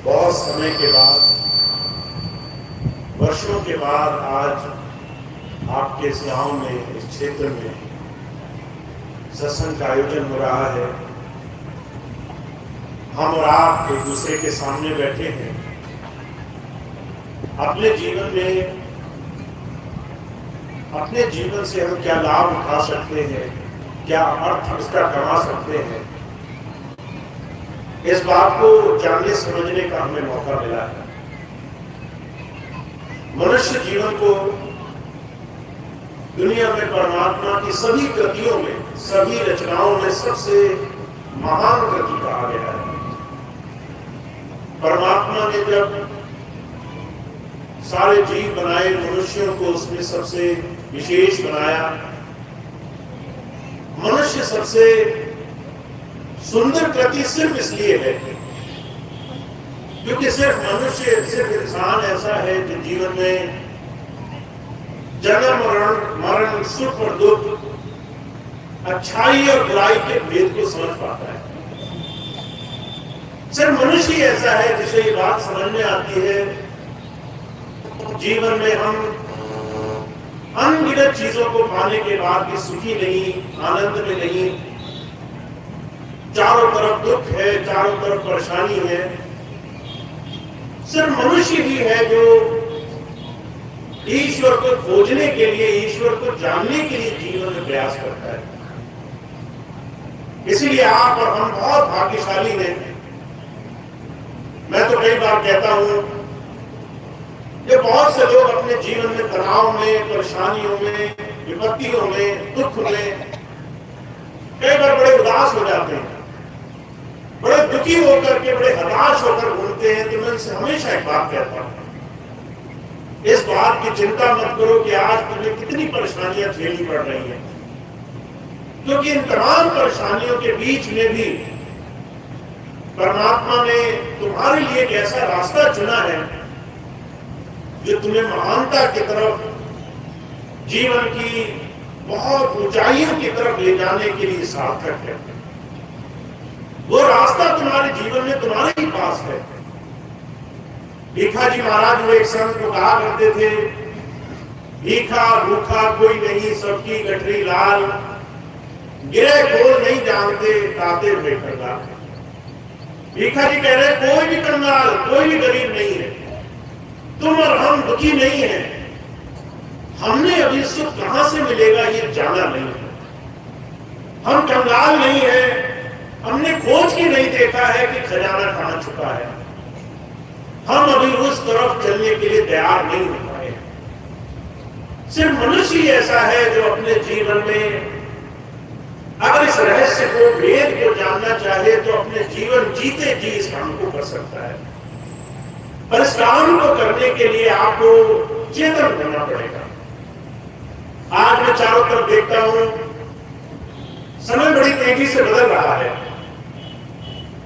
बहुत समय के बाद, वर्षों के बाद आज आपके इस गांव में, इस क्षेत्र में सत्संग का आयोजन हो रहा है। हम और आप एक दूसरे के सामने बैठे हैं। अपने जीवन से हम क्या लाभ उठा सकते हैं, क्या अर्थ इसका कमा सकते हैं, इस बात को जानने समझने का हमें मौका मिला है। मनुष्य जीवन को दुनिया में परमात्मा की सभी कृतियों में, सभी रचनाओं में सबसे महान कृति कहा गया है। परमात्मा ने जब सारे जीव बनाए, मनुष्यों को उसमें सबसे विशेष बनाया। मनुष्य सबसे सुंदर कृति सिर्फ इसलिए है क्योंकि सिर्फ मनुष्य, सिर्फ इंसान ऐसा है जो जीवन में जन्म मरण सुख और दुख, अच्छाई और बुराई के भेद को समझ पाता है। सिर्फ मनुष्य ही ऐसा है जिसे ये बात समझ में आती है जीवन में हम अनगिनत चीजों को पाने के बाद भी सुखी नहीं, आनंद में नहीं, चारों तरफ दुख है, चारों तरफ परेशानी है। सिर्फ मनुष्य ही है जो ईश्वर को खोजने के लिए, ईश्वर को जानने के लिए जीवन में प्रयास करता है। इसलिए आप और हम बहुत भाग्यशाली हैं। मैं तो कई बार कहता हूं कि बहुत से लोग अपने जीवन में तनाव में, परेशानियों में, विपत्तियों में, दुख में कई बार बड़े उदास हो जाते हैं, बड़े दुखी होकर के, बड़े हताश होकर घूमते हैं। तो मैं इनसे हमेशा एक बात कहता हूं, इस बात की चिंता मत करो कि आज तुम्हें कितनी परेशानियां झेलनी पड़ रही हैं, क्योंकि इन तमाम परेशानियों के बीच में भी परमात्मा ने तुम्हारे लिए एक ऐसा रास्ता चुना है जो तुम्हें महानता की तरफ, जीवन की बहुत ऊंचाइयों की तरफ ले जाने के लिए सार्थक है। वो रास्ता तुम्हारे जीवन में तुम्हारे ही पास है। भीखा जी महाराज वो एक संत को कहा करते थे, भीखा भूखा कोई नहीं, सबकी गठरी लाल, गिरे खोल नहीं जानते, ताते हुए कंगाल। भीखा जी कह रहे कोई भी कंगाल, कोई भी गरीब नहीं है, तुम और हम दुखी नहीं है। हमने अभी सुख कहां से मिलेगा ये जाना नहीं है। हम कंगाल नहीं है, हमने खोज के नहीं देखा है कि खजाना कहां छुपा है। हम अभी उस तरफ चलने के लिए तैयार नहीं हो पाए। सिर्फ मनुष्य ही ऐसा है जो अपने जीवन में अगर इस रहस्य को, भेद को जानना चाहे तो अपने जीवन जीते जी इस काम को कर सकता है। पर इस काम को करने के लिए आपको चेतन होना पड़ेगा। आज मैं चारों तरफ देखता हूं, समय बड़ी तेजी से बदल रहा है।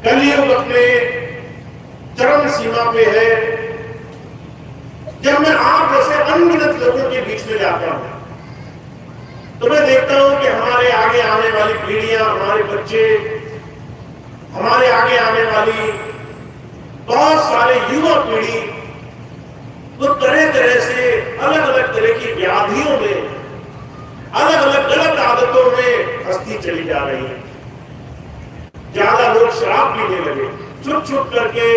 कलयुग अपने चरम सीमा पे है। जब मैं आप जैसे अनगिनत लोगों के बीच में जाता हूं तो मैं देखता हूं कि हमारे आगे आने वाली पीढ़ियां, हमारे बच्चे, हमारे आगे आने वाली बहुत सारे युवा पीढ़ी, वो तरह तरह से अलग अलग तरह की व्याधियों में, अलग अलग गलत आदतों में फंसती चली जा रही है। ज्यादा लोग शराब पीने लगे, छुप छुप करके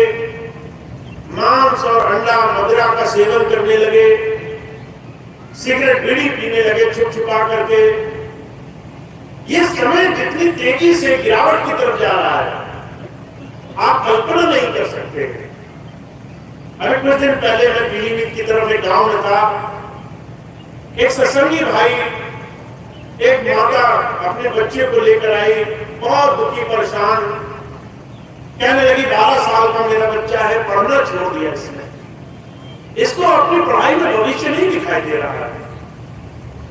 मांस और अंडा, मदिरा का सेवन करने लगे, सिगरेट बीड़ी पीने लगे छुप छुपा करके। ये समय जितनी तेजी से गिरावट की तरफ जा रहा है, आप कल्पना नहीं कर सकते। अभी कुछ दिन पहले मैं पीलीभीत की तरफ एक गांव में था। एक सत्संगी भाई, एक माता अपने बच्चे को लेकर आई, बहुत दुखी परेशान, कहने लगी 12 साल का मेरा बच्चा है, पढ़ना छोड़ दिया इसने, इसको अपनी पढ़ाई में भविष्य नहीं दिखाई दे रहा है,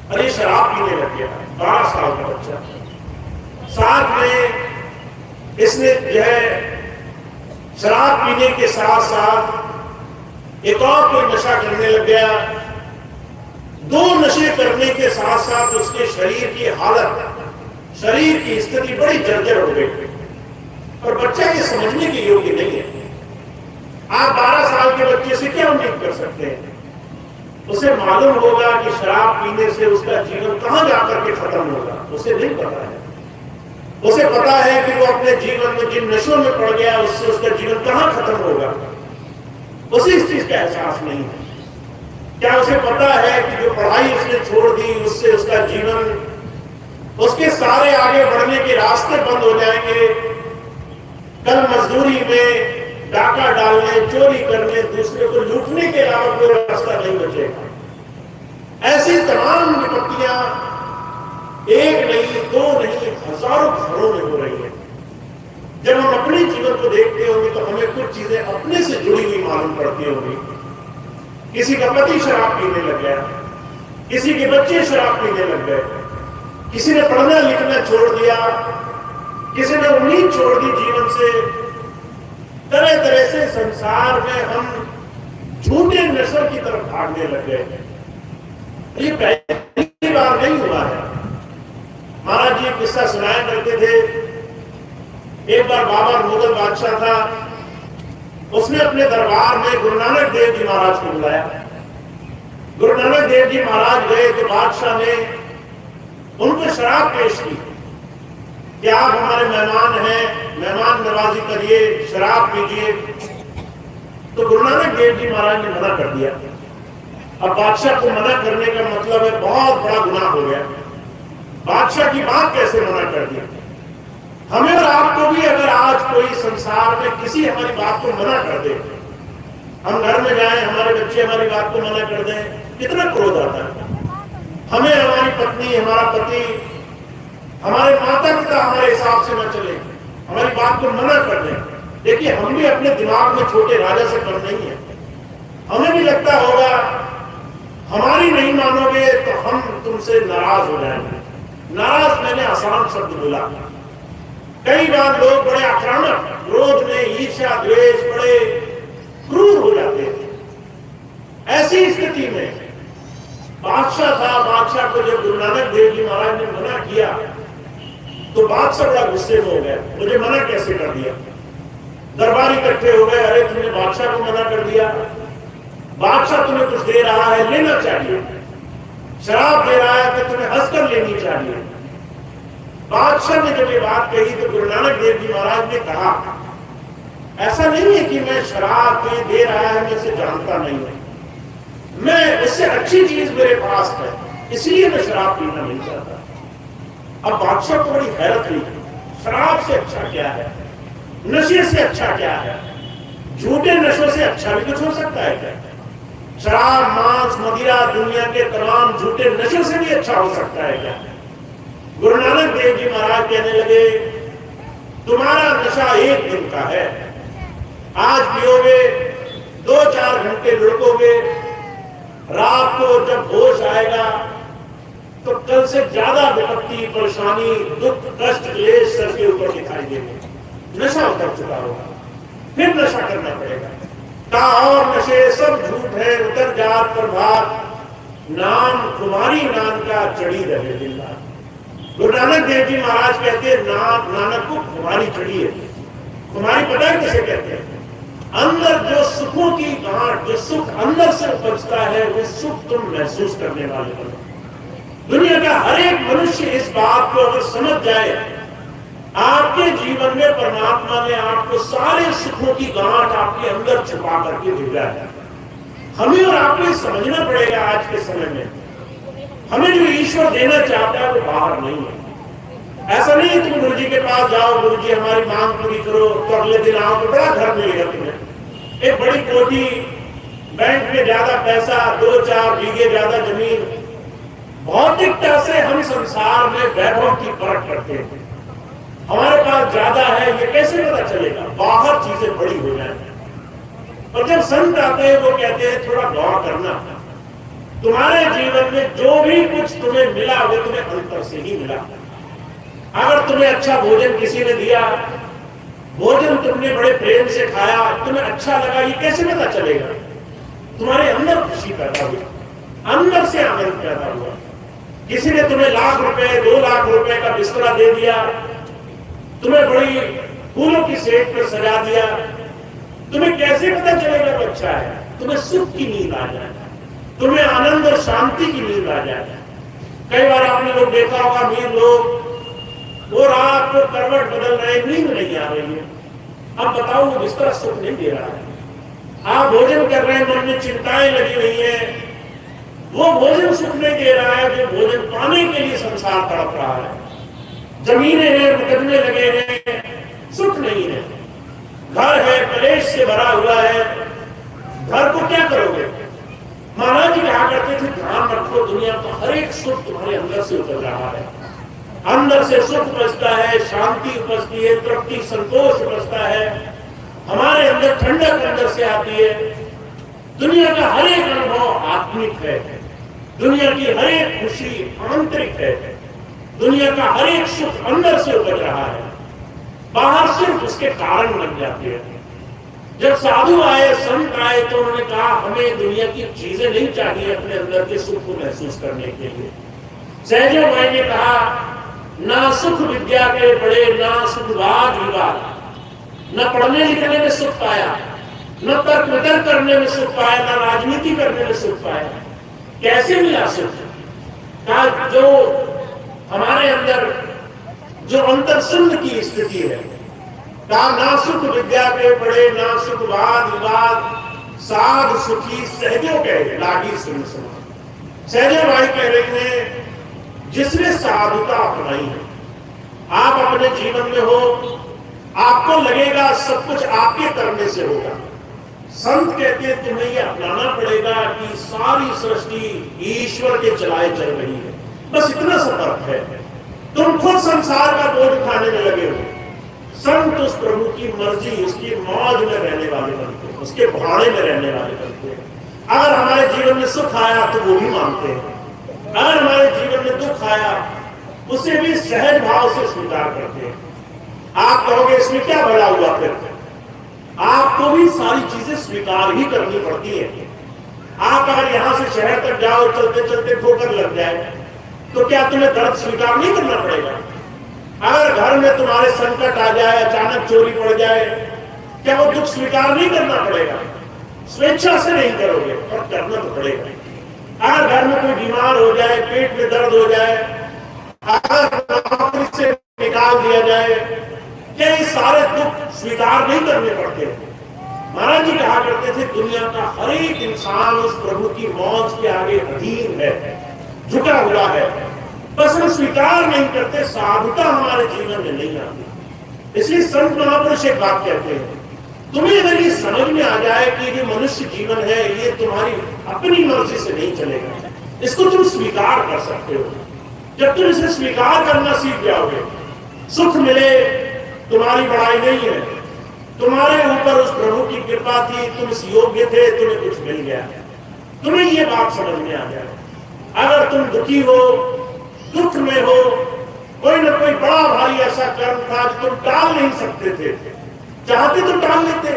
अरे शराब पीने लग गया। 12 साल का बच्चा, साथ में इसने जो है शराब पीने के साथ साथ एक और कोई नशा करने लग गया। 2 नशे करने के साथ साथ उसके शरीर की हालत, शरीर की स्थिति बड़ी जर्जर हो गई और बच्चा ये समझने के योग्य नहीं है। आप 12 साल के बच्चे से क्या उम्मीद कर सकते हैं? उसे मालूम होगा कि शराब पीने से उसका जीवन कहां जाकर के खत्म होगा, उसे नहीं पता है। उसे पता है कि वो अपने जीवन में जिन नशों में पड़ गया उससे उसका जीवन कहां खत्म होगा, उसे इस चीज का एहसास नहीं है। क्या उसे पता है कि जो पढ़ाई उसने छोड़ दी उससे उसका जीवन, उसके सारे आगे बढ़ने के रास्ते बंद हो जाएंगे। कल मजदूरी में, डाका डालने, चोरी करने, दूसरे को लूटने के अलावा कोई रास्ता नहीं बचेगा। ऐसी तमाम विपत्तियां एक नहीं, दो नहीं, हजारों घरों में हो रही है। जब हम अपने जीवन को देखते होंगे तो हमें कुछ चीजें अपने से जुड़ी हुई मालूम पड़ती होंगी। किसी का पति शराब पीने लग गया, किसी के बच्चे शराब पीने लग गए, किसी ने पढ़ना लिखना छोड़ दिया, किसी ने उम्मीद छोड़ दी जीवन से। तरह तरह से संसार में हम झूठे नशे की तरफ भागने लग गए। ये पहली बार नहीं हुआ है। महाराज जी किस्सा सुनाया करते थे। एक बार बाबर मुगल बादशाह था, उसने अपने दरबार में गुरु नानक देव जी महाराज को बुलाया। गुरु नानक देव जी महाराज गए तो बादशाह ने उनको शराब पेश की कि आप हमारे मेहमान हैं, मेहमान नवाजी करिए, शराब पीजिए। तो गुरु नानक देव जी महाराज ने मना कर दिया। अब बादशाह को मना करने का मतलब है बहुत बड़ा गुनाह हो गया। बादशाह की बात कैसे मना कर दिया? हमें और आपको भी अगर आज कोई संसार में किसी हमारी बात को मना कर दे, हम घर में जाएं, हमारे बच्चे हमारी बात को मना कर दें, कितना क्रोध आता है। हमें हमारी पत्नी, हमारा पति, हमारे माता पिता हमारे हिसाब से न चले, हमारी बात को मना कर दें। देखिए, हम भी अपने दिमाग में छोटे राजा से कम नहीं है। हमें भी लगता होगा हमारी नहीं मानोगे तो हम तुमसे नाराज हो जाएंगे। नाराज मैंने आसान शब्द बोला। कई बार लोग बड़े आक्रामक, क्रोध में, ईर्ष्या, द्वेष, बड़े क्रूर हो जाते हैं। ऐसी स्थिति में बादशाह था, बादशाह को जब गुरु नानक देव जी महाराज ने मना किया तो बादशाह बड़ा गुस्से में हो गया, मुझे मना कैसे कर दिया। दरबार इकट्ठे हो गए, अरे तुमने बादशाह को मना कर दिया, बादशाह तुम्हें कुछ दे रहा है, लेना चाहिए, शराब दे रहा है तो तुम्हें हंसकर लेनी चाहिए। बादशाह ने जब ये बात कही तो गुरु नानक देव जी महाराज ने कहा, ऐसा नहीं है कि मैं शराब दे रहा है मैं उसे जानता नहीं हूं, मैं उससे अच्छी चीज मेरे पास है इसलिए मैं शराब पीना नहीं चाहता। अब बादशाह को बड़ी हैरत हुई, शराब से अच्छा क्या है, नशे से अच्छा क्या है, झूठे नशों से अच्छा भी कुछ हो सकता है क्या? शराब, मांस, मदिरा, दुनिया के तमाम झूठे नशों से भी अच्छा हो सकता है क्या? गुरु नानक देव जी महाराज कहने लगे, तुम्हारा नशा एक दिन का है, आज पियोगे, 2-4 घंटे लुढ़कोगे, रात को जब होश आएगा तो कल से ज्यादा विपत्ति, परेशानी, दुख, कष्ट, क्लेश सर के ऊपर दिखाई देंगे। नशा उतर चुका होगा, फिर नशा करना पड़ेगा। का और नशे सब झूठ है, उतर जात प्रभात, नाम तुम्हारी नाम का चढ़ी रहे दिल। गुरु नानक देव जी महाराज कहते हैं, नानक को खुमारी चढ़ी है। खुमारी पता है किसे कहते हैं? अंदर जो सुखों की गांठ, जो सुख अंदर से उपजता है, वो सुख तुम महसूस करने वाले बनो। दुनिया का हर एक मनुष्य इस बात को अगर समझ जाए, आपके जीवन में परमात्मा ने आपको सारे सुखों की गांठ आपके अंदर छुपा करके भेजा है। हमें और आपको समझना पड़ेगा आज के समय में, हमें जो ईश्वर देना चाहता है वो बाहर नहीं है। ऐसा नहीं है तुम गुरु जी के पास जाओ, गुरु जी हमारी मांग पूरी करो, तो अगले दिन आओ तो बड़ा घर मिलेगा तुम्हें, एक बड़ी कोठी, बैंक में ज्यादा पैसा, 2-4 बीघे ज्यादा जमीन। भौतिकता से हम संसार में वैभव की परख करते हैं, हमारे पास ज्यादा है, ये कैसे पता चलेगा? बाहर चीजें बड़ी हो जाए। और जब संत आते हैं वो कहते हैं थोड़ा गौर करना, तुम्हारे जीवन में जो भी कुछ तुम्हें मिला वो तुम्हें अंतर से ही मिला। अगर तुम्हें अच्छा भोजन किसी ने दिया, भोजन तुमने बड़े प्रेम से खाया, तुम्हें अच्छा लगा, ये कैसे पता चलेगा? तुम्हारे अंदर खुशी पैदा हुई, अंदर से आनंद पैदा हुआ। किसी ने तुम्हें लाख रुपए, 2 लाख रुपए का बिस्तरा दे दिया, तुम्हें बड़ी फूलों की सेट पर सजा दिया, तुम्हें कैसे कैसे पता चलेगा वो अच्छा है? तुम्हें सुख की नींद आ जाए, तुम्हें आनंद और शांति की नींद आ जाए। कई बार आपने लोग देखा होगा, अमीर लोग वो रात को करवट बदल रहे, नींद नहीं आ रही है। अब बताओ वो बिस्तर सुख नहीं दे रहा है। आप भोजन कर रहे हैं, मन में चिंताएं लगी हुई है, वो भोजन सुख नहीं दे रहा है। जो भोजन पाने के लिए संसार तड़प रहा है, जमीनें हैं, मुकदमे लगे हैं, सुख नहीं है। घर है, कलेश से भरा हुआ है, घर को क्या करोगे? महाराज जी कहा करते थे, ध्यान रखो, दुनिया का हर एक सुख तुम्हारे अंदर से उतर रहा है। अंदर से सुख उपजता है, शांति उपजती है, तृप्ति संतोष उपजता है, हमारे अंदर ठंडक अंदर से आती है। दुनिया का हर एक अनुभव आत्मिक है, दुनिया की हर एक खुशी आंतरिक है, दुनिया का हर एक सुख अंदर से उपज रहा है, बाहर सिर्फ उसके कारण बन जाते हैं। जब साधु आए, संत आए, तो उन्होंने कहा हमें दुनिया की चीजें नहीं चाहिए अपने अंदर के सुख को महसूस करने के लिए। सहजो भाई ने कहा, ना सुख विद्या के बड़े, ना सुख वाद विवाद, न पढ़ने लिखने में सुख पाया, न तर्क वितर्क करने में सुख पाया, न राजनीति करने में सुख पाया। कैसे मिला सुख? कहा जो हमारे अंदर जो अंतर शून्य की स्थिति है, कहा ना सुख विद्या के बड़े, ना सुख वाद विवाद, साध सुखी सहजो कहे लागी सुन सुना। सहजो भाई कह रही है, जिसने साधुता अपनाई है, आप अपने जीवन में हो, आपको लगेगा सब कुछ आपके करने से होगा। संत कहते हैं तुम्हें यह अपनाना पड़ेगा कि सारी सृष्टि ईश्वर के चलाए चल रही है, बस इतना सा फर्क है। तुम खुद संसार का बोझ उठाने में लगे हो, संत उस प्रभु की मर्जी, उसकी मौज में रहने वाले बनते हैं, उसके भाड़े में रहने वाले बनते हैं। अगर हमारे जीवन में सुख आया तो वो भी मानते हैं, अगर हमारे जीवन में दुख आया उसे भी सहज भाव से स्वीकार करते हैं। आप कहोगे इसमें क्या भला हुआ? फिर आपको भी सारी चीजें स्वीकार ही करनी पड़ती है। आप अगर यहां से शहर तक जाओ, चलते चलते ठोकर लग जाए, तो क्या तुम्हें दर्द स्वीकार नहीं करना पड़ेगा? अगर घर में तुम्हारे संकट आ जाए, अचानक चोरी पड़ जाए, क्या वो दुख स्वीकार नहीं करना पड़ेगा? स्वेच्छा से नहीं करोगे, और करना तो पड़ेगा। अगर घर में कोई बीमार हो जाए, पेट में दर्द हो जाए, अगर नौकरी से निकाल दिया जाए, क्या ये सारे दुख स्वीकार नहीं करने पड़ते? महाराज जी कहा करते थे, दुनिया का हर एक इंसान उस प्रभु की मौज के आगे अधीन है, झुका हुआ है, बस हम स्वीकार नहीं करते। साधुता हमारे जीवन में नहीं आती। इसलिए संत महापुरुष एक बात कहते हैं, तुम्हें अगर ये समझ में आ जाए कि ये मनुष्य जीवन है, ये तुम्हारी अपनी मर्जी से नहीं चलेगा, इसको तुम स्वीकार कर सकते हो। जब तुम इसे स्वीकार करना सीख जाओगे, सुख मिले तुम्हारी बड़ाई नहीं है, तुम्हारे ऊपर उस प्रभु की कृपा थी, तुम इस योग्य थे, तुम्हें कुछ मिल गया, तुम्हें ये बात समझ में आ जाए। अगर तुम दुखी हो, दुख में हो, कोई ना कोई बड़ा भारी ऐसा कर्म था जो तुम टाल नहीं सकते थे, चाहते तो टाल लेते,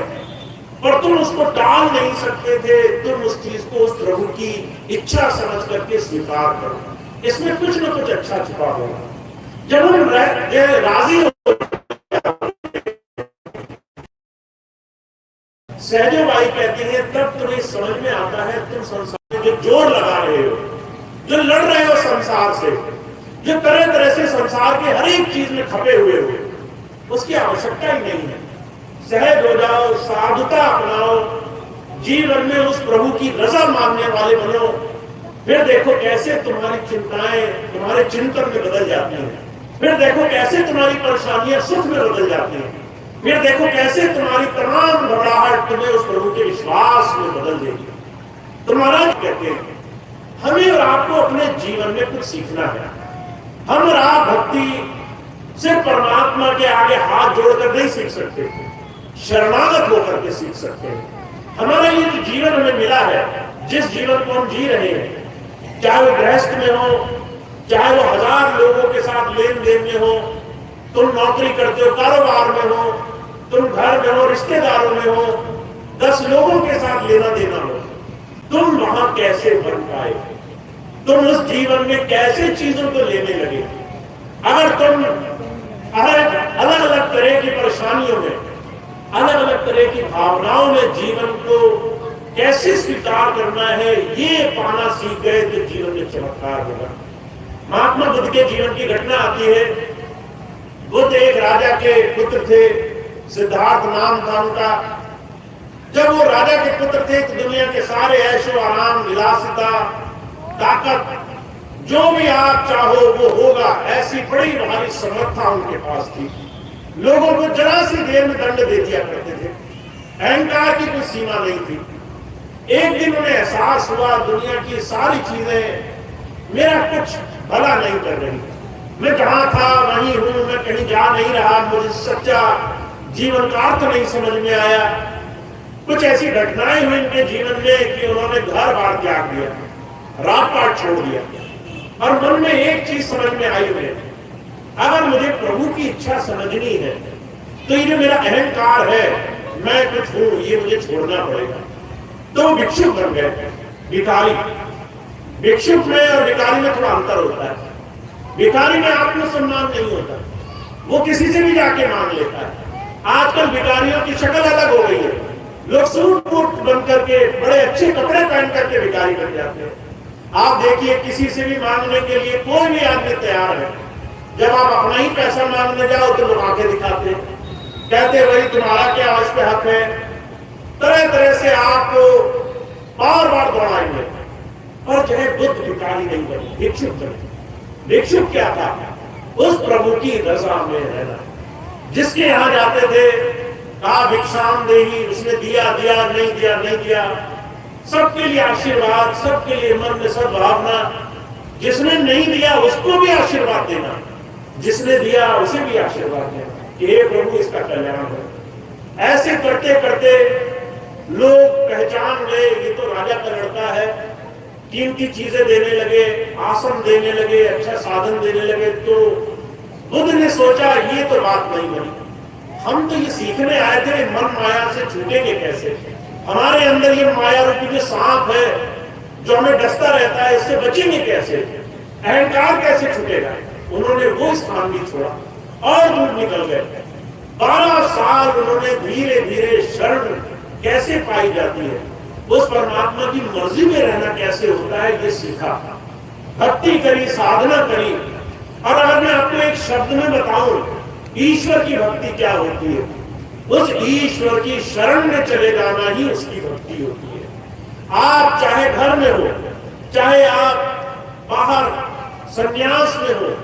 पर तुम उसको टाल नहीं सकते थे। तुम उस चीज को उस प्रभु की इच्छा समझ करके स्वीकार करो, इसमें कुछ ना कुछ अच्छा छुपा होगा। जब हम राजी हो, सहजो भाई कहती है, तब तुम्हें समझ में आता है तुम संसार में जो जोर लगा रहे हो, जो लड़ रहे हो संसार से, जो तरह तरह से संसार के हर एक चीज में खपे हुए हो, उसकी आवश्यकता ही नहीं है। सहज हो जाओ, साधुता अपनाओ, जीवन में उस प्रभु की रजा मानने वाले बनो। फिर देखो कैसे तुम्हारी चिंताएं तुम्हारे चिंतन में बदल जाती हैं। फिर देखो कैसे तुम्हारी परेशानियां सुख में बदल जाती हैं। फिर देखो कैसे तुम्हारी तमाम घबराहट तुम्हें उस प्रभु के विश्वास में बदल देगी। तो महाराज कहते हैं, हमें और आपको अपने जीवन में कुछ सीखना है। हम और आप भक्ति सिर्फ परमात्मा के आगे हाथ जोड़कर नहीं सीख सकते, शरणागत होकर के सीख सकते हैं। हमारा ये जो जीवन हमें मिला है, जिस जीवन को हम जी रहे हैं, चाहे वो गृहस्थ में हो, चाहे वो 1000 लोगों के साथ लेन देन में हो, तुम नौकरी करते हो, कारोबार में हो, तुम घर में हो, रिश्तेदारों में हो, 10 लोगों के साथ लेना देना हो, तुम वहां कैसे बन पाए? तुम उस जीवन में कैसे चीजों को लेने लगे? अगर तुम अलग अलग तरह की परेशानियों में अलग अलग तरह की भावनाओं में जीवन को कैसे स्वीकार करना है, ये पाना सीख गए तो जीवन में चमत्कार होगा। महात्मा बुद्ध के जीवन की घटना आती है। बुद्ध एक राजा के पुत्र थे, सिद्धार्थ नाम था उनका। जब वो राजा के पुत्र थे तो दुनिया के सारे ऐशो आराम, विलासिता, ताकत, जो भी आप चाहो वो होगा, ऐसी बड़ी भारी समर्था उनके पास थी। लोगों को जरा सी देर में दंड दे दिया करते थे। अहंकार की कोई सीमा नहीं थी। एक दिन उन्हें एहसास हुआ दुनिया की सारी चीजें मेरा कुछ भला नहीं कर रही। मैं जहां था वहीं हूं, मैं कहीं जा नहीं रहा, मुझे सच्चा जीवन का अर्थ नहीं समझ में आया। कुछ ऐसी घटनाएं हुई उनके जीवन में कि उन्होंने घर बार त्याग दिया, राजपाट छोड़ दिया, और मन में एक चीज समझ में आई उन्हें, अगर मुझे प्रभु की इच्छा समझनी है तो ये जो मेरा अहंकार है, मैं कुछ हूं, ये मुझे छोड़ना पड़ेगा। तो भिक्षुक बन गए, भिखारी। भिक्षुक में और भिखारी में थोड़ा अंतर होता है। भिखारी में आत्मसम्मान नहीं होता, वो किसी से भी जाके मांग लेता है। आजकल भिखारियों की शक्ल अलग हो गई है। लोग सूट बूट बन करके, बड़े अच्छे कपड़े पहन करके भिखारी बन जाते हैं। आप देखिए, किसी से भी मांगने के लिए कोई भी आदमी तैयार है। जब आप अपना ही पैसा मांगने जाओ तो लोग आंखें दिखाते हैं, कहते भाई तुम्हारा क्या इस पे हक है। तरह तरह से आपको बार बार दौड़ाएंगे। और चाहे बुद्ध भिखारी नहीं बने, भिक्षुक बने। भिक्षुक क्या था? उस प्रभु की रजा में रहना। जिसके यहां जाते थे, कहा भिक्षाम देही, उसने दिया दिया, नहीं दिया नहीं दिया। सबके लिए आशीर्वाद, सबके लिए मन में सद्भावना। जिसने नहीं दिया उसको भी आशीर्वाद देना, जिसने दिया उसे भी आशीर्वाद देना कि हे प्रभु इसका कल्याण हो। ऐसे करते करते लोग पहचान गए ये तो राजा का लड़का है। कीमती चीजें देने लगे, आसन देने लगे, अच्छा साधन देने लगे। तो बुद्ध ने सोचा ये तो बात नहीं बनी। हम तो ये सीखने आए थे, मन माया से छूटेंगे कैसे। हमारे अंदर ये माया रूपी जो सांप है जो हमें डसता रहता है, इससे बचेंगे कैसे, अहंकार कैसे छूटेगा। उन्होंने वो स्थान भी छोड़ा और दूर निकल गए। 12 साल उन्होंने धीरे धीरे शरण कैसे पाई जाती है, उस परमात्मा की मर्जी में रहना कैसे होता है, ये सीखा। भक्ति करी, साधना करी। और अगर मैं आपको एक शब्द में बताऊं ईश्वर की भक्ति क्या होती है, उस ईश्वर की शरण में चले जाना ही उसकी भक्ति होती है। आप चाहे घर में हो, चाहे आप बाहर संन्यास में हो,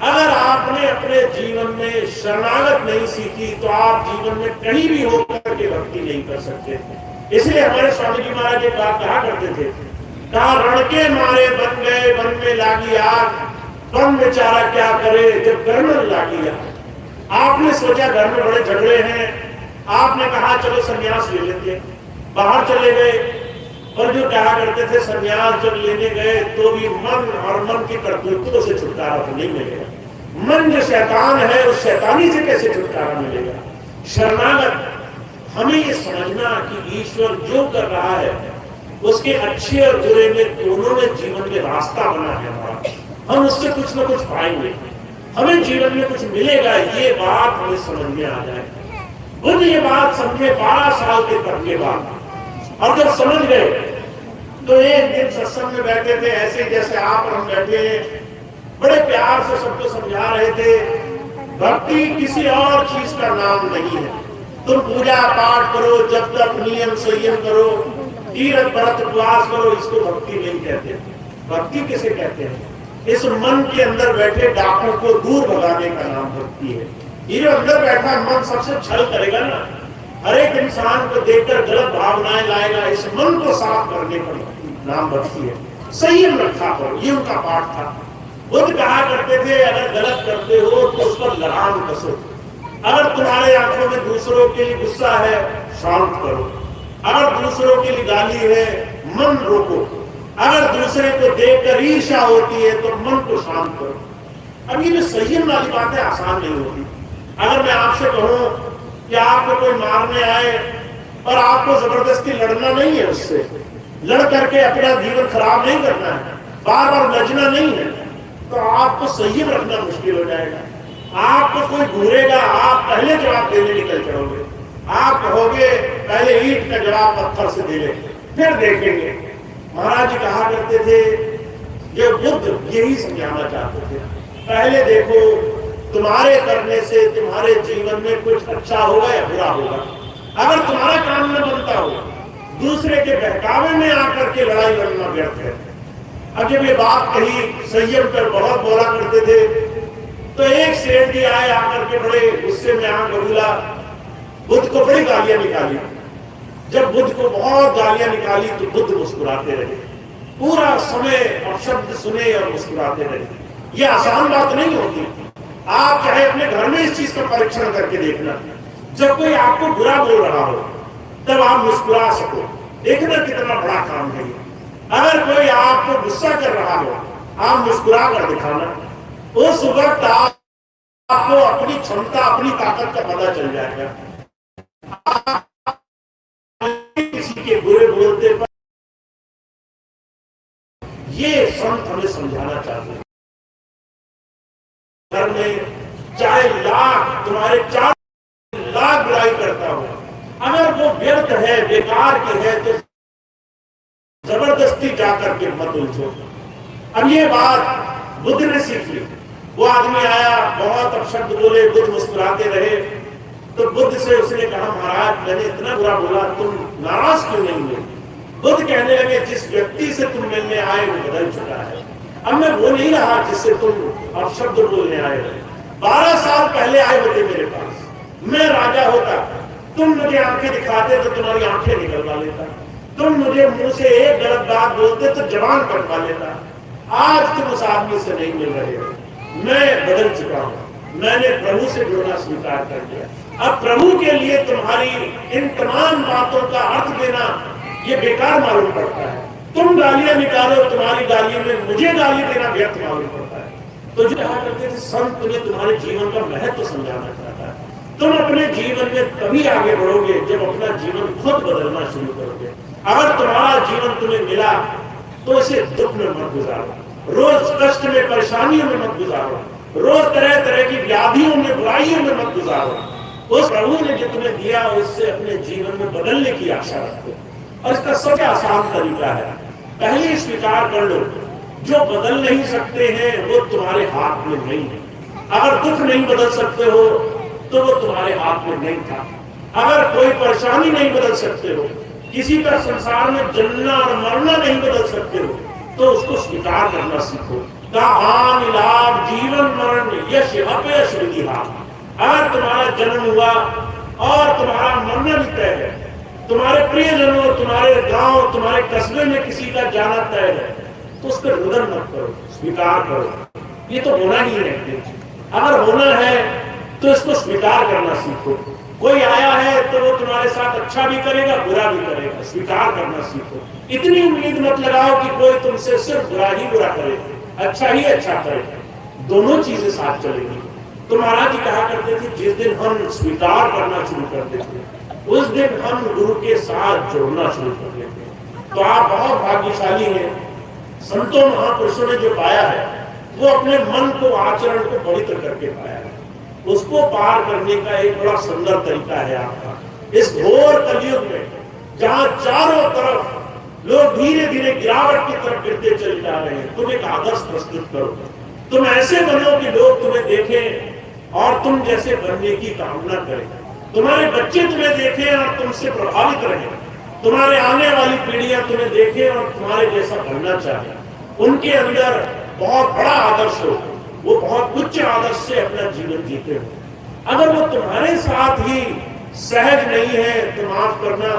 अगर आपने अपने जीवन में शरणागत नहीं सीखी तो आप जीवन में कहीं भी होकर के भक्ति नहीं कर सकते। इसलिए हमारे स्वामी जी महाराज एक बात कहा करते थे, कहा रण के मारे बन गए, वन में लागी आग, वन बेचारा क्या करे जब घर में लागी आग। आपने सोचा घर में बड़े झगड़े हैं, आपने कहा चलो संन्यास ले लेते, बाहर चले गए। और जो कहा करते थे संन्यास जब लेने गए तो भी मन और मन की करतूतों से छुटकारा तो नहीं मिलेगा। मन जो शैतान है उस शैतानी से कैसे छुटकारा मिलेगा। शरणागत हमें ये समझना कि ईश्वर जो कर रहा है उसके अच्छे और बुरे में दोनों में जीवन में रास्ता बना है हमारा। हम उससे कुछ न कुछ पाएंगे, हमें जीवन में कुछ मिलेगा, ये बात हमें समझ में आ जाए। बुद्ध ये बात समझे 12 साल के तक के बाद। और जब समझ गए तो एक दिन सत्संग में बैठे थे, ऐसे जैसे आप और हम बैठे हैं, बड़े प्यार से सबको समझा रहे थे भक्ति किसी और चीज का नाम नहीं है। तुम पूजा पाठ करो, जब तक नियम संयम करो, तीर्थ व्रत उपवास करो, इसको भक्ति नहीं कहते। भक्ति किसे कहते हैं? इस मन के अंदर बैठे डाकू को दूर भगाने का नाम भक्ति है। ये जो अंदर बैठा मन सबसे छल करेगा ना, हर एक इंसान को देखकर गलत भावनाएं लाएगा, इस मन को साफ करने का नाम भक्ति है। संयम रखा करो, ये उनका पाठ था। बुद्ध कहा करते थे अगर गलत करते हो तो उस पर लगाम कसो। अगर तुम्हारे आंखों में दूसरों के लिए गुस्सा है, शांत करो। अगर दूसरों के लिए गाली है, मन रोको। अगर दूसरे को देखकर ईर्ष्या होती है तो मन को शांत करो। अब ये जो संयम वाली बातें आसान नहीं होती। अगर मैं आपसे कहूं कि आपको कोई मारने आए और आपको जबरदस्ती लड़ना नहीं है, उससे लड़ करके अपना जीवन खराब नहीं करना है, बार बार लड़ना नहीं है, तो आपको संयम रखना मुश्किल हो जाएगा। आपको कोई घूरेगा, आप पहले जवाब देने निकल जाओगे। आप कहोगे पहले ईंट का जवाब पत्थर से दे लेंगे, फिर देखेंगे। महाराज जी कहा करते थे, ये बुद्ध यही समझाना चाहते थे, पहले देखो तुम्हारे करने से तुम्हारे जीवन में कुछ अच्छा होगा या बुरा होगा। अगर तुम्हारा काम न बनता हो, दूसरे के बहकावे में आकर के लड़ाई लड़ना व्यर्थ है। अब जब ये बात कही, संयम पर बहुत बोला करते थे, तो एक सेठ जी आए, आकर के बड़े गुस्से में आंख बबूला, बुद्ध को बड़ी गालियां निकाली। जब बुद्ध को बहुत गालियां निकाली तो बुद्ध मुस्कुराते रहे, पूरा समय अपशब्द सुने और मुस्कुराते रहे। ये आसान बात नहीं होती। आप चाहे अपने घर में इस चीज का परीक्षण करके देखना, जब कोई आपको बुरा बोल रहा हो तब आप मुस्कुरा सको, देखना कितना बड़ा काम है ये। अगर कोई आपको गुस्सा कर रहा हो, आप मुस्कुरा कर दिखाना, उस वक्त आपको अपनी क्षमता, अपनी ताकत का पता चल जाएगा। किसी के बुरे बोलते पर ये संत हमें समझाना चाहते हैं। घर में चाहे लाख तुम्हारे 4 लाख बुराई करता हो, अगर वो व्यर्थ है, बेकार की है, तो जबरदस्ती जाकर के मत उलझो। अब ये बात बुद्ध ने सीख ली। वो आदमी आया, बहुत अपशब्द बोले, बुद्ध मुस्कुराते रहे। तो बुद्ध से उसने कहा, महाराज मैंने इतना बुरा बोला, तुम नाराज क्यों नहीं हुए? बुद्ध कहने लगे, जिस व्यक्ति से तुम मिलने आए वो बदल चुका है। अब मैं वो नहीं रहा जिससे तुम अपशब्द बोलने आए हो। 12 साल पहले आए होते मेरे पास, मैं राजा होता, तुम मुझे आंखें दिखाते तो तुम्हारी आंखें निकलवा लेता, तुम मुझे मुंह से एक गलत बात बोलते तो जबान कटवा लेता। आज तुम उस आदमी से नहीं मिल रहे हो, मैं बदल चुका हूं, मैंने प्रभु से जुड़ना स्वीकार कर लिया। अब प्रभु के लिए तुम्हारी इन तमाम बातों का अर्थ देना ये बेकार मालूम पड़ता है। तुम गालियां निकालो, तुम्हारी गाली में मुझे गाली देना व्यर्थ मालूम पड़ता है। तो जो कहा करते थे, संत तुम्हें तुम्हारे जीवन का महत्व समझाना चाहता है। तुम अपने जीवन में तभी आगे बढ़ोगे जब अपना जीवन खुद बदलना शुरू करोगे। अगर तुम्हारा जीवन तुम्हें मिला तो इसे दुख में मत गुजारो, रोज कष्ट में, परेशानियों में मत गुजारो, रोज तरह तरह की व्याधियों में, बुराइयों में मत गुजारो। उस प्रभु ने जो तुम्हें दिया उससे अपने जीवन में बदलने की आशा रखो। और इसका सबसे आसान तरीका है, पहले स्वीकार कर लो, जो बदल नहीं सकते हैं वो तुम्हारे हाथ में नहीं है। अगर दुख नहीं बदल सकते हो तो वो तुम्हारे हाथ में नहीं था। अगर कोई परेशानी नहीं बदल सकते हो, किसी का संसार में जन्मना और मरना नहीं बदल सकते हो, तो उसको स्वीकार करना सीखो। हानि लाभ, जीवन मरण, यश अपयश, विधि हार। अगर तुम्हारा जन्म हुआ और तुम्हारा मरना भी तय है, तुम्हारे प्रियजनों, तुम्हारे गांव, तुम्हारे कस्बे में किसी का जाना तय है, तो उस पर रुदन मत करो, स्वीकार करो, ये तो होना ही है। अगर होना है तो इसको स्वीकार करना सीखो। कोई आया है तो वो तुम्हारे साथ अच्छा भी करेगा, बुरा भी करेगा, स्वीकार करना सीखो। इतनी उम्मीद मत लगाओ कि कोई तुमसे सिर्फ बुरा ही बुरा करे, अच्छा ही अच्छा करे, दोनों चीजें साथ चलेंगी। तो महाराज जी कहा करते थे, जिस दिन हम स्वीकार करना शुरू कर देते उस दिन हम गुरु के साथ जुड़ना शुरू कर देते। तो आप बहुत भाग्यशाली हैं। संतों महापुरुषों ने जो पाया है वो अपने मन को, आचरण को पवित्र करके पाया है। उसको पार करने का एक बड़ा सुंदर तरीका है आपका। इस घोर कलयुग में जहां चारों तरफ लोग धीरे धीरे गिरावट की तरफ गिरते चले जा रहे हैं, तुम एक आदर्श प्रस्तुत करो। तुम ऐसे बनो कि लोग तुम्हें देखें और तुम जैसे बनने की कामना करें। तुम्हारे बच्चे तुम्हें देखें और तुमसे प्रभावित रहें। तुम्हारे आने वाली पीढ़ियां तुम्हें देखें और तुम्हारे जैसा बनना चाहें। उनके अंदर बहुत बड़ा आदर्श हो, वो बहुत उच्च आदर्श से अपना जीवन जीते हो। अगर वो तुम्हारे साथ ही सहज नहीं है तो माफ करना,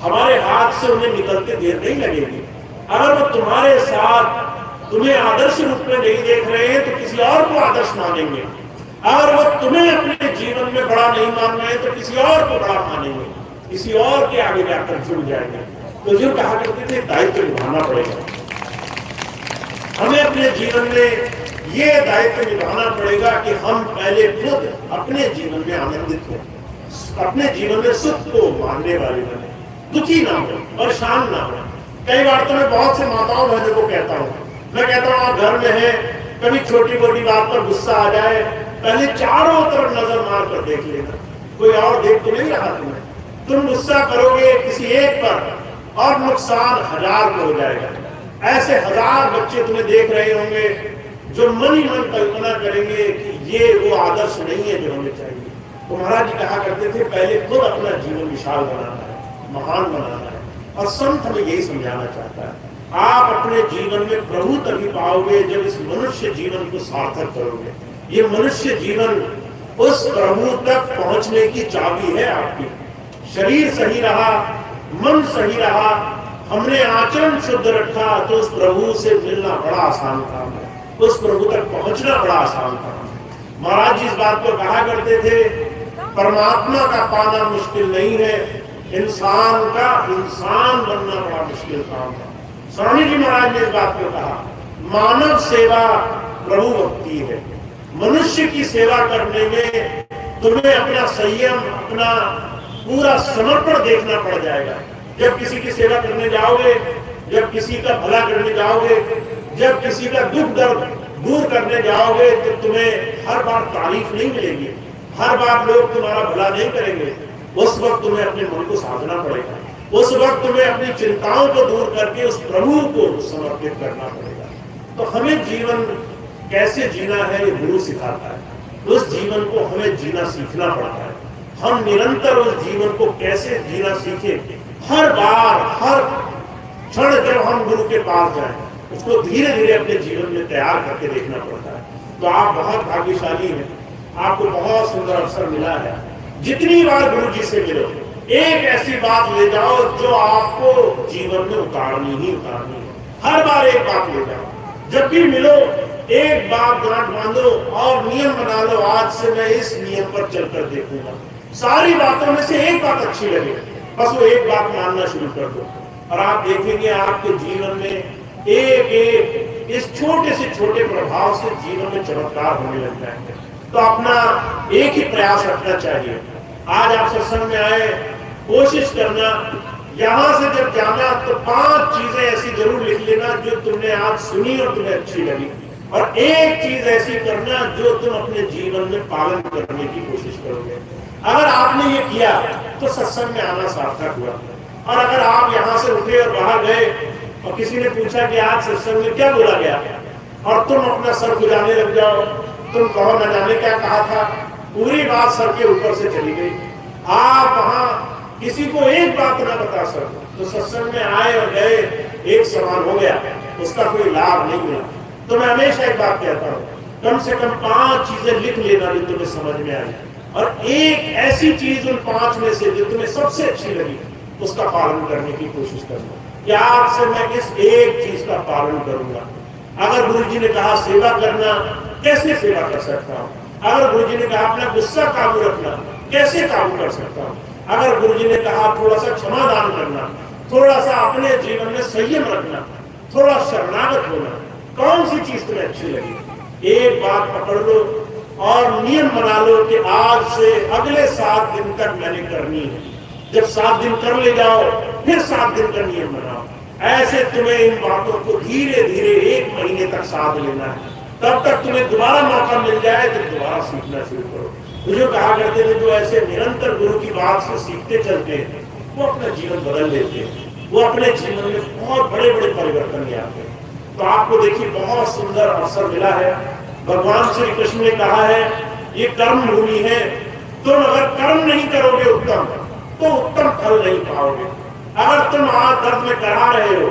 हमारे हाथ से उन्हें निकलते देर नहीं लगेगी। अगर वो तुम्हारे साथ तुम्हें आदर्श रूप में नहीं देख रहे हैं तो किसी और को आदर्श मानेंगे। अगर वो तुम्हें अपने जीवन में बड़ा नहीं मान रहे तो किसी और को बड़ा मानेंगे, किसी और के आगे जाकर जुड़ जाएंगे। तो जो कहा करते थे, दायित्व निभाना पड़ेगा। हमें अपने जीवन में ये दायित्व निभाना पड़ेगा कि हम पहले खुद अपने जीवन में आनंदित हो, अपने जीवन में सुख को मानने वाले बने, दुखी ना हो, परेशान ना हो। कई बार तो मैं बहुत से माताओं बहनों को कहता हूँ, मैं कहता हूँ आप घर में है, कभी छोटी मोटी बात पर गुस्सा आ जाए, पहले चारों तरफ नजर मार कर देख लेना, कोई और देख तो नहीं रहा तुम्हें। तुम गुस्सा करोगे किसी एक पर और नुकसान 1000 को हो जाएगा। ऐसे 1000 बच्चे तुम्हें देख रहे होंगे जो मन ही मन कल्पना करेंगे कि ये वो आदर्श नहीं है जो हमें चाहिए। तो महाराज जी कहा करते थे, पहले खुद अपना जीवन विशाल बनाना है, महान बनाना है। और संत हमें यही समझाना चाहता है, आप अपने जीवन में प्रभु तभी पाओगे जब इस मनुष्य जीवन को सार्थक करोगे। ये मनुष्य जीवन उस प्रभु तक पहुंचने की चाबी है आपकी। शरीर सही रहा, मन सही रहा, हमने आचरण शुद्ध रखा तो उस प्रभु से मिलना बड़ा आसान काम है, उस प्रभु तक पहुंचना बड़ा आसान काम है। महाराज जी इस बात को कहा करते थे, परमात्मा का पाना मुश्किल नहीं है, इंसान का इंसान बनना बड़ा मुश्किल काम है। स्वामी जी महाराज ने इस बात को कहा, मानव सेवा प्रभु भक्ति है। मनुष्य की सेवा करने में तुम्हें अपना संयम, अपना पूरा समर्पण देखना पड़ जाएगा। जब किसी की सेवा करने जाओगे, जब किसी का भला करने जाओगे, जब किसी का दुख दर्द दूर करने जाओगे, तो तुम्हें हर बार तारीफ नहीं मिलेगी, हर बार लोग तुम्हारा भला नहीं करेंगे। उस वक्त तुम्हें अपने मन को साधना पड़ेगा, उस वक्त तुम्हें अपनी चिंताओं को दूर करके उस प्रभु को समर्पित करना पड़ेगा। तो हमें जीवन कैसे जीना है ये गुरु सिखाता है, उस जीवन को हमें जीना सीखना पड़ता है। हम निरंतर उस जीवन को कैसे जीना सीखें, हर बार हर क्षण जब हम गुरु के पास जाएं, उसको धीरे धीरे अपने जीवन में तैयार करके देखना पड़ता है। तो आप बहुत भाग्यशाली हैं, आपको बहुत सुंदर अवसर मिला है। जितनी बार गुरु जी से मिलो, एक ऐसी बात ले जाओ जो आपको जीवन में उतारनी ही उतारनी है। हर बार एक बात ले जाओ, जब भी मिलो एक बात गांठ बांधो और नियम बना लो, आज से मैं इस नियम पर चलकर देखूंगा। सारी बातों में से एक बात अच्छी लगे, बस वो एक बात मानना शुरू कर दो, और आप देखेंगे आपके जीवन में एक एक इस छोटे से छोटे प्रभाव से जीवन में चमत्कार होने लग जाएंगे। तो अपना एक ही प्रयास रखना चाहिए। आज आप सत्संग में आए, कोशिश करना यहां से जब जाना तो 5 चीजें ऐसी जरूर लिख लेना जो तुमने आज सुनी और तुम्हें अच्छी लगी, और एक चीज ऐसी करना जो तुम अपने जीवन में पालन करने की कोशिश करोगे। अगर आपने ये किया तो सत्संग में आना सार्थक हुआ। और अगर आप यहाँ से उठे और बाहर गए और किसी ने पूछा कि आज सत्संग में क्या बोला गया, और तुम अपना सर खुजाने लग जाओ, तुम कहो न जाने क्या कहा था, पूरी बात सर के ऊपर से चली गई, आप वहां किसी को एक बात ना बता सको, तो सत्संग में आए और गए एक समान हो गया, उसका कोई लाभ नहीं मिला। तो मैं हमेशा एक बात कहता हूँ, कम से कम 5 चीजें लिख लेना जो तुम्हें समझ में आई, और एक ऐसी चीज उन 5 में से जो तुम्हें सबसे अच्छी लगी उसका पालन करने की कोशिश करना कि आज से मैं इस एक चीज का पालन करूंगा। अगर गुरु जी ने कहा सेवा करना, कैसे सेवा कर सकता हूँ? अगर गुरु जी ने कहा अपना गुस्सा काबू रखना, कैसे काबू कर सकता हूँ? अगर गुरु जी ने कहा थोड़ा सा क्षमादान करना, थोड़ा सा अपने जीवन में संयम रखना, थोड़ा शरणागत होना, कौन सी चीज तुम्हें अच्छी लगी? एक बात पकड़ लो और नियम बना लो कि आज से अगले 7 दिन तक मैंने करनी है। जब 7 दिन कर ले जाओ, फिर 7 दिन का नियम बनाओ। ऐसे तुम्हें इन बातों को धीरे धीरे 1 महीने तक साथ लेना है, तब तक तुम्हें दोबारा मौका मिल जाए तो दोबारा सीखना शुरू करो। मुझे कहा करते थे जो ऐसे निरंतर गुरु की बात से सीखते चलते हैं वो अपना जीवन बदल लेते हैं, वो अपने जीवन में बहुत बड़े बड़े परिवर्तन ले आते हैं। तो आपको देखिए बहुत सुंदर अवसर मिला है। भगवान श्री कृष्ण ने कहा है ये कर्म भूमि है, तुम अगर कर्म नहीं करोगे उत्तम तो उत्तम फल नहीं पाओगे। अगर तुम आज दर्द में करा रहे हो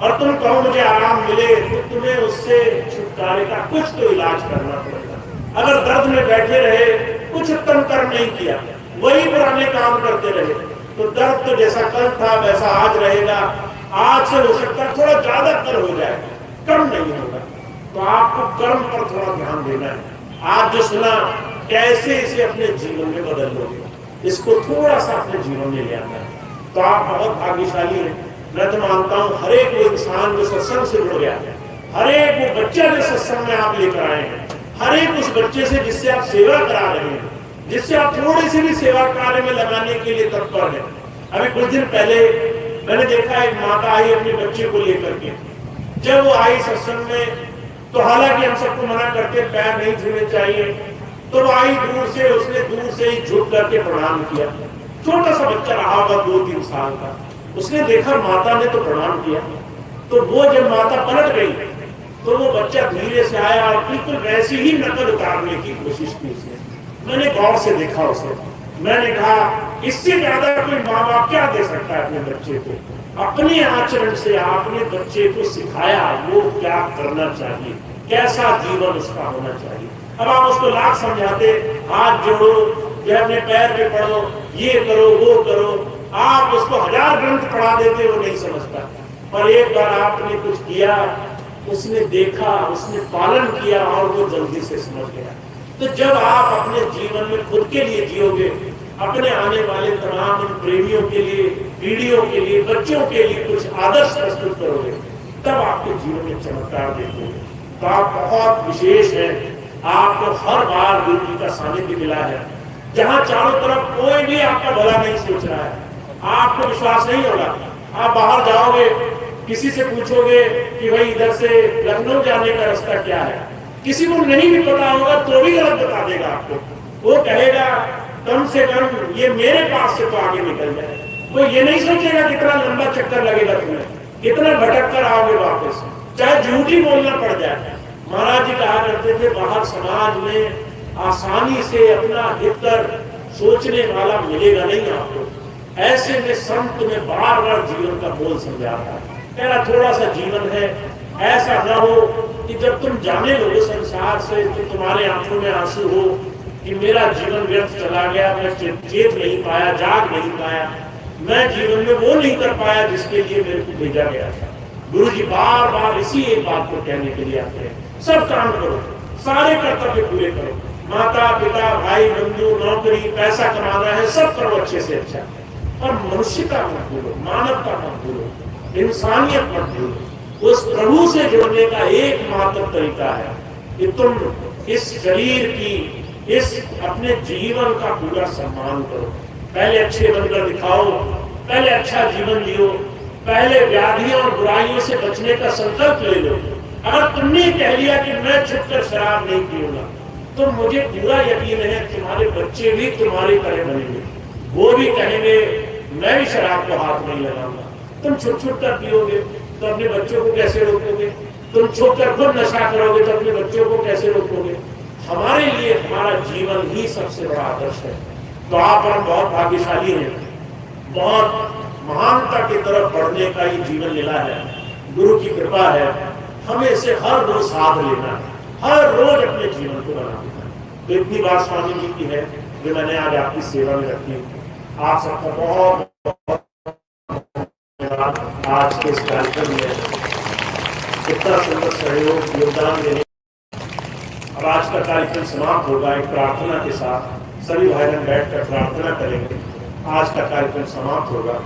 और तुम कहो मुझे आराम मिले, तो तुम्हें उससे छुटकारे का कुछ तो इलाज करना पड़ेगा। अगर दर्द में बैठे रहे, कुछ उत्तम कर्म नहीं किया, वही पुराने काम करते रहे, तो दर्द तो जैसा कल था वैसा आज रहेगा। आज से हो सकता है थोड़ा ज्यादा कल हो जाए, कम नहीं होगा। तो आपको कर्म पर थोड़ा ध्यान देना है। आज जो सुना कैसे इसे अपने जीवन में बदल लोगे, इसको थोड़ा सा अपने जीवन में ले आना है। तो आप बहुत भाग्यशाली हैं। मैं तो मानता हूँ हर एक वो इंसान जो सत्संग से जुड़ गया, हर एक वो बच्चा जो सत्संग में आप लेकर आए हैं, हर एक उस बच्चे से जिससे आप सेवा करा रहे हैं, जिससे आप थोड़ी सी भी सेवा कार्य में लगाने के लिए तत्पर है। अभी कुछ दिन पहले मैंने देखा एक माता आई अपने बच्चे को लेकर के। जब वो आई सत्संग में तो हालांकि हम सबको मना करते पैर नहीं छूने चाहिए, तो वो आई दूर से, उसने दूर से ही झुक करके प्रणाम किया। छोटा सा बच्चा रहा होगा 2-3 साल का, उसने देखा माता ने तो प्रणाम किया, तो वो जब माता पलट गई तो वो बच्चा धीरे से आया और बिल्कुल वैसी ही नकल उतारने की कोशिश की उसने। मैंने गौर से देखा उसे, मैंने कहा इससे ज्यादा कोई माँ बाप क्या दे सकता है अपने बच्चे को। अपने आचरण से आपने बच्चे को सिखाया वो क्या करना चाहिए, कैसा जीवन उसका होना चाहिए। अब आप उसको लाख समझाते, हाथ जोड़ो, या अपने पैर पे पड़ो, ये करो वो करो, आप उसको 1000 ग्रंथ पढ़ा देते, वो नहीं समझता। पर एक बार आपने कुछ किया, उसने देखा, उसने पालन किया और वो जल्दी से समझ गया। तो जब आप अपने जीवन में खुद के लिए जियोगे, अपने आने वाले तमाम प्रेमियों के लिए, पीढ़ियों के लिए, बच्चों के लिए कुछ आदर्श प्रस्तुत करोगे, तब आपके जीवन में चमत्कार देखोगे। तो आप बहुत विशेष हैं, आपको हर बार गुरु जी का सानिध्य मिला है, जहां चारों तरफ कोई भी आपका भला नहीं सोच रहा है। आपको विश्वास नहीं होगा, आप बाहर जाओगे, किसी से पूछोगे कि भाई इधर से लखनऊ जाने का रास्ता क्या है, किसी को नहीं भी पता होगा तो भी गलत बता देगा आपको। वो कहेगा कम से कम ये मेरे पास से तो आगे निकल जाए। वो ये नहीं सोचेगा कितना लंबा चक्कर लगेगा तुम्हें, कितना भटक कर आओगे वापस, चाहे झूठ ही बोलना पड़ जाए। महाराज जी कहा करते थे, बाहर समाज में आसानी से अपना हितर सोचने वाला मिलेगा नहीं आपको। ऐसे में संत ने बार बार जीवन का बोल समझाता, कह रहा थोड़ा सा जीवन है, ऐसा ना हो कि जब तुम जाने लगो संसार से तो तुम्हारे आंखों में आंसू हो कि मेरा जीवन व्यर्थ चला गया, मैं चेत नहीं पाया, जाग नहीं पाया, मैं जीवन में वो नहीं कर पाया जिसके लिए मेरे को भेजा गया था। गुरु जी बार बार इसी एक बात को कहने के लिए आते हैं, सब काम करो, सारे कर्तव्य पूरे करो, माता पिता भाई बंधु नौकरी पैसा कमाना है सब करो अच्छे से अच्छा, और मनुष्यता मत भूलो, मानवता मत भूलो, इंसानियत मत भूलो। उस प्रभु से जुड़ने का एकमात्र तरीका है कि तुम इस शरीर की, इस अपने जीवन का पूरा सम्मान करो। पहले अच्छे बनकर दिखाओ, पहले अच्छा जीवन जियो, पहले व्याधियों और बुराइयों से बचने का संकल्प ले लो। अगर तुमने कह लिया कि मैं छुपकर शराब नहीं पीऊंगा, तो मुझे पूरा यकीन है तुम्हारे बच्चे भी तुम्हारी तरह बनेंगे, वो भी कहेंगे मैं भी शराब को हाथ नहीं लगाऊंगा। तुम छुप छुप कर पियोगे तो अपने बच्चों को कैसे रोकोगे? तुम छुप कर खुद नशा करोगे तो अपने बच्चों को कैसे रोकोगे? हमारे लिए हमारा जीवन ही सबसे बड़ा आदर्श है। तो आप हम बहुत भाग्यशाली हैं, बहुत महानता की तरफ बढ़ने का ये जीवन मिला है, गुरु की कृपा है। हमें इसे हर रोज साध लेना है, हर रोज अपने जीवन को बनाना है। तो इतनी बात स्वामी जी की है जो मैंने आज आपकी सेवा में रखी। आप सबका बहुत धन्यवाद। आज के इस कार्यक्रम में इतना सुंदर सहयोग योगदान देने। अब आज का कार्यक्रम समाप्त होगा एक प्रार्थना के साथ, सभी भाई बहन बैठकर प्रार्थना करेंगे। आज का कार्यक्रम समाप्त होगा।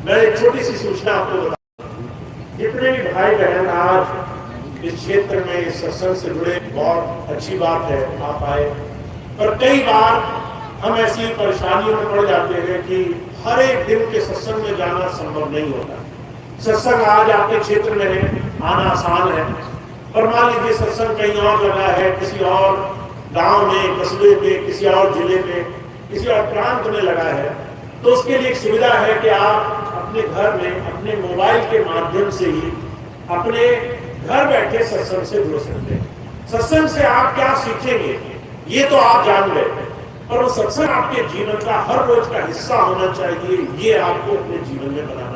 मैं एक छोटी सी सूचना आपको बता, जितने भी भाई बहन आज इस क्षेत्र में इस सत्संग से जुड़े, बहुत अच्छी बात है आप आए, पर कई बार हम ऐसी परेशानियों में पड़ जाते हैं कि हर एक दिन के सत्संग में जाना संभव नहीं होता। सत्संग आज आपके क्षेत्र में है, आना आसान है, पर मान लीजिए सत्संग कहीं और जगह है, किसी और गांव में, कस्बे में, किसी और जिले में, किसी और प्रांत में लगा है, तो उसके लिए एक सुविधा है कि आप अपने घर में अपने मोबाइल के माध्यम से ही अपने घर बैठे सत्संग से जुड़ सकते हैं। सत्संग से आप क्या सीखेंगे ये तो आप जान गए, पर वो सत्संग आपके जीवन का हर रोज का हिस्सा होना चाहिए, ये आपको अपने जीवन में बनाना